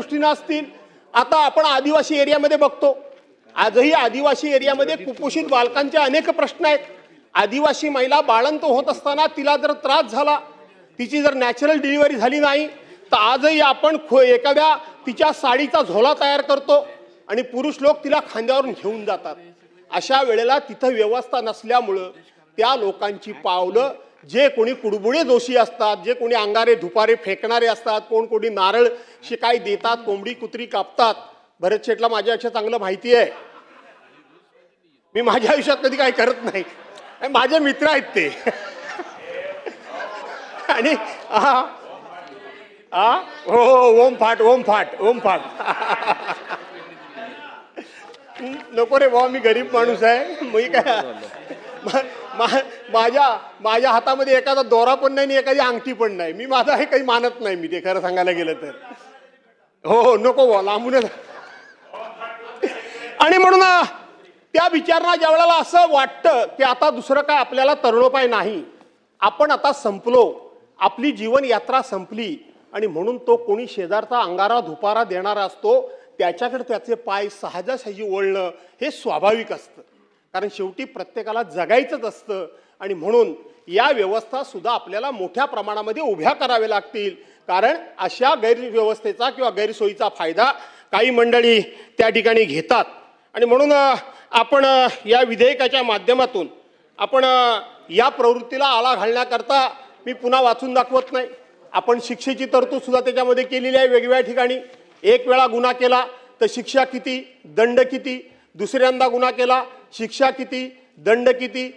दृष्टीने असतील, आता आपण आदिवासी एरियामध्ये बघतो, आजही आदिवासी एरियामध्ये कुपोषित बालकांचे अनेक प्रश्न आहेत. आदिवासी महिला बाळंत होत असताना तिला जर त्रास झाला, तिची जर नॅचरल डिलिव्हरी झाली नाही, तर आजही आपण एखाद्या तिच्या साडीचा झोला तयार करतो आणि पुरुष लोक तिला खांद्यावरून घेऊन जातात. अशा वेळेला तिथं व्यवस्था नसल्यामुळं त्या लोकांची पावलं, जे कोणी कुडबुडे दोषी असतात, जे कोणी अंगारे धुपारे फेकणारे असतात, कोणी नारळ शिकाय देतात, कोंबडी कुत्री कापतात. भरत शेठला माझ्यापेक्षा चांगलं माहिती आहे. मी माझ्या आयुष्यात कधी काही करत नाही, माझे मित्र आहेत ते. आणि हो ओम फाट ओम फाट ओम फाट. नको रे बाबा, मी गरीब माणूस आहे. मी काय माझ्या हातामध्ये एखादा दोरा पण नाही, एखादी अंगठी पण नाही. मी माझा हे काही मानत नाही, मी ते खरं सांगायला गेलं तर. हो नको बाबा, लांबूनच. आणि म्हणून त्या विचारांना ज्या वेळेला असं वाटतं की आता दुसरं काय आपल्याला तरणोपाय नाही, आपण आता संपलो, आपली जीवन यात्रा संपली, आणि म्हणून तो कोणी शेजारचा अंगारा धुपारा देणारा असतो, त्याच्याकडे त्याचे पाय सहजासहजी वळणं हे स्वाभाविक असतं. कारण शेवटी प्रत्येकाला जगायचंच असतं. आणि म्हणून या व्यवस्था सुद्धा आपल्याला मोठ्या प्रमाणामध्ये उभ्या कराव्या लागतील. कारण अशा गैरव्यवस्थेचा किंवा गैरसोयीचा फायदा काही मंडळी त्या ठिकाणी घेतात. आणि म्हणून आपण या विधेयकाच्या माध्यमातून आपण या प्रवृत्तीला आळा घालण्याकरता मी पुन्हा वाचून दाखवत नाही. आपण शिक्षेची तरतूद सुद्धा त्याच्यामध्ये केलेली आहे वेगवेगळ्या ठिकाणी. एक वेळा गुन्हा केला तर शिक्षा किती, दंड किती, दुसऱ्यांदा गुन्हा केला शिक्षा किती, दंड किती,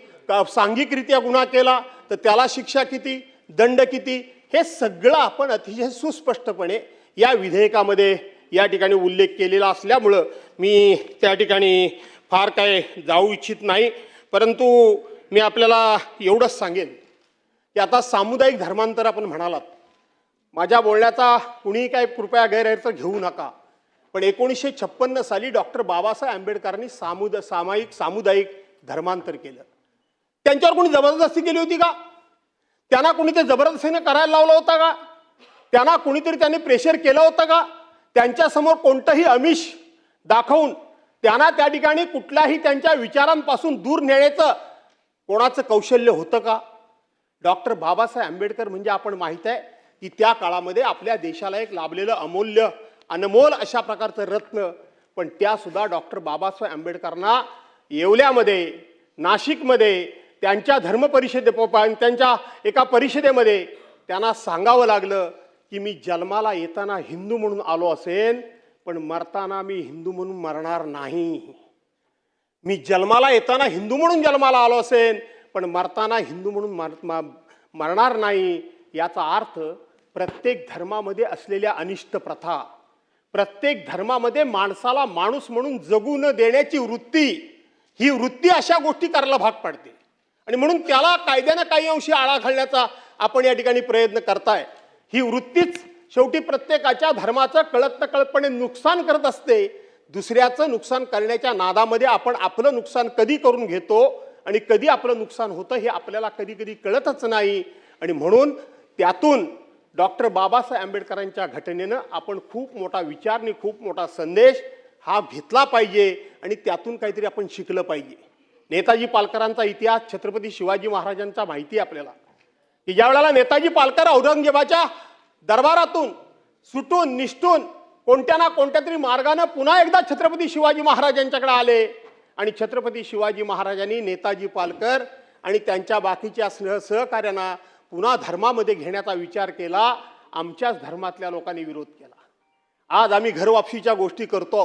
सांघिकरित्या गुन्हा केला तर त्याला शिक्षा किती, दंड किती, हे सगळं आपण अतिशय सुस्पष्टपणे या विधेयकामध्ये या ठिकाणी उल्लेख केलेला असल्यामुळं मी त्या ठिकाणी फार काय जाऊ इच्छित नाही. परंतु मी आपल्याला एवढंच सांगेन की आता सामुदायिक धर्मांतर आपण म्हणालात, माझ्या बोलण्याचा कुणीही काय कृपया गैरअर्थ घेऊ नका, पण 1956 साली डॉक्टर बाबासाहेब आंबेडकरांनी सामुदायिक धर्मांतर केलं. त्यांच्यावर कोणी जबरदस्ती केली होती का? त्यांना कोणी ते जबरदस्तीने करायला लावलं होतं का? त्यांना कोणीतरी त्यांनी प्रेशर केलं होतं का? त्यांच्यासमोर कोणतंही आमिष दाखवून त्यांना त्या ठिकाणी कुठल्याही त्यांच्या विचारांपासून दूर नेण्याचं कोणाचं कौशल्य होतं का? डॉक्टर बाबासाहेब आंबेडकर म्हणजे आपण माहीत आहे की त्या काळामध्ये आपल्या देशाला एक लाभलेलं अमूल्य अनमोल अशा प्रकारचं रत्न. पण त्यासुद्धा डॉक्टर बाबासाहेब आंबेडकरांना येवल्यामध्ये, नाशिकमध्ये त्यांच्या त्यांच्या एका परिषदेमध्ये त्यांना सांगावं लागलं की मी जन्माला येताना हिंदू म्हणून आलो असेन, पण मरताना मी हिंदू म्हणून मरणार नाही. मी जन्माला येताना हिंदू म्हणून जन्माला आलो असेन, पण मरताना हिंदू म्हणून मरणार नाही. याचा अर्थ प्रत्येक धर्मामध्ये असलेल्या अनिष्ट प्रथा, प्रत्येक धर्मामध्ये माणसाला माणूस म्हणून जगू न देण्याची वृत्ती, ही वृत्ती अशा गोष्टी करायला भाग पडते. आणि म्हणून त्याला कायद्यानं काही अंशी आळा घालण्याचा आपण या ठिकाणी प्रयत्न करताय. ही वृत्तीच शेवटी प्रत्येकाच्या धर्माचं कळत नकळतपणे नुकसान करत असते. दुसऱ्याचं नुकसान करण्याच्या नादामध्ये आपण आपलं नुकसान कधी करून घेतो आणि कधी आपलं नुकसान होतं हे आपल्याला कधी कधी कळतच नाही. आणि म्हणून त्यातून डॉक्टर बाबासाहेब आंबेडकरांच्या घटनेनं आपण खूप मोठा विचार आणि खूप मोठा संदेश हा घेतला पाहिजे आणि त्यातून काहीतरी आपण शिकलं पाहिजे. नेताजी पालकरांचा इतिहास, छत्रपती शिवाजी महाराजांचा माहिती आहे आपल्याला की ज्या वेळेला नेताजी पालकर औरंगजेबाच्या दरबारातून सुटून निष्ठून कोणत्या ना कोणत्या तरी मार्गाने पुन्हा एकदा छत्रपती शिवाजी महाराजांच्याकडे आले आणि छत्रपती शिवाजी महाराजांनी नेताजी पालकर आणि त्यांच्या बाकीच्या सहकार्यांना पुन्हा धर्मामध्ये घेण्याचा विचार केला. आमच्याच धर्मातल्या लोकांनी विरोध केला. आज आम्ही घरवापसीच्या गोष्टी करतो,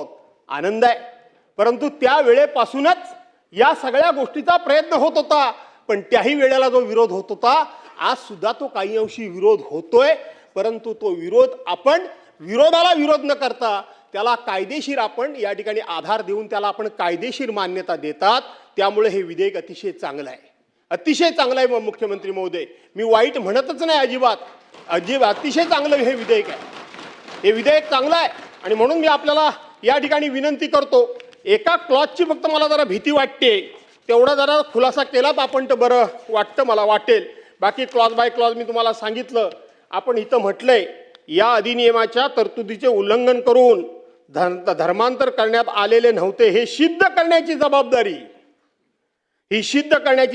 आनंद आहे. परंतु त्या वेळेपासूनच या सगळ्या गोष्टीचा प्रयत्न होत होता. पण त्याही वेळेला जो विरोध होत होता, आज सुद्धा तो काही अंशी विरोध होतोय. परंतु तो विरोध आपण विरोधाला विरोध न करता त्याला कायदेशीर आपण या ठिकाणी आधार देऊन त्याला आपण कायदेशीर मान्यता देतात. त्यामुळे हे विधेयक अतिशय चांगलं आहे, अतिशय चांगलं आहे. मुख्यमंत्री महोदय, मी वाईट म्हणतच नाही अजिबात, अतिशय चांगलं हे विधेयक आहे. हे विधेयक चांगलं आहे. आणि म्हणून मी आपल्याला या ठिकाणी विनंती करतो, एका क्लॉजची फक्त मला जरा भीती वाटते, तेवढा जरा खुलासा केलात आपण तर बरं वाटतं, मला वाटेल. बाकी क्लॉज बाय क्लॉज मी तुम्हाला सांगितलं. आपण इथं म्हटलंय या अधिनियमाच्या तरतुदीचे उल्लंघन करून धर्मांतर करण्यात आलेले नव्हते हे सिद्ध करण्याची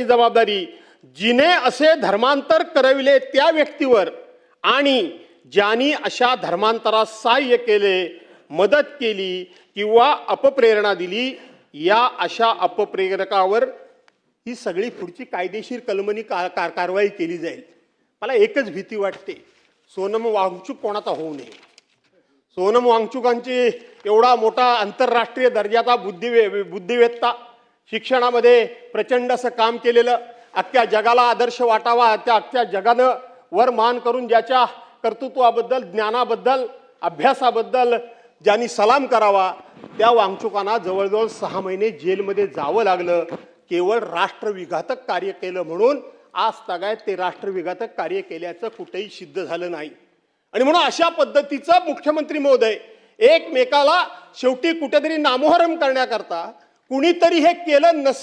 जबाबदारी जिने असे धर्मांतर करविले त्या व्यक्तीवर आणि ज्यांनी अशा धर्मांतरास सहाय्य केले, मदत केली किंवा अपप्रेरणा दिली, या अशा अपप्रेरकावर ही सगळी पुढची कायदेशीर कलमनी कारवाई केली जाईल. मला एकच भीती वाटते, सोनम वांगचूक कोणाचा होऊ नये. सोनम वांगचुकांची एवढा मोठा आंतरराष्ट्रीय दर्जाचा बुद्धिवेत्ता, शिक्षणामध्ये प्रचंड असं काम केलेलं, अख्ख्या जगाला आदर्श वाटावा, त्या अख्ख्या जगानं वर मान करून ज्याच्या कर्तृत्वाबद्दल, ज्ञानाबद्दल, अभ्यासाबद्दल ज्यांनी सलाम करावा, त्या वांगचुकांना जवळजवळ 6 महिने जेलमध्ये जावं लागलं. केवळ राष्ट्रविघातक कार्य केलं म्हणून आज तगायत ते राष्ट्रविघातक कार्य केल्याचं कुठेही सिद्ध झालं नाही. आणि म्हणून अशा पद्धतीचं मुख्यमंत्री महोदय एकमेकाला शेवटी कुठेतरी नामोहरम करण्याकरता कुणीतरी हे केलं नसेल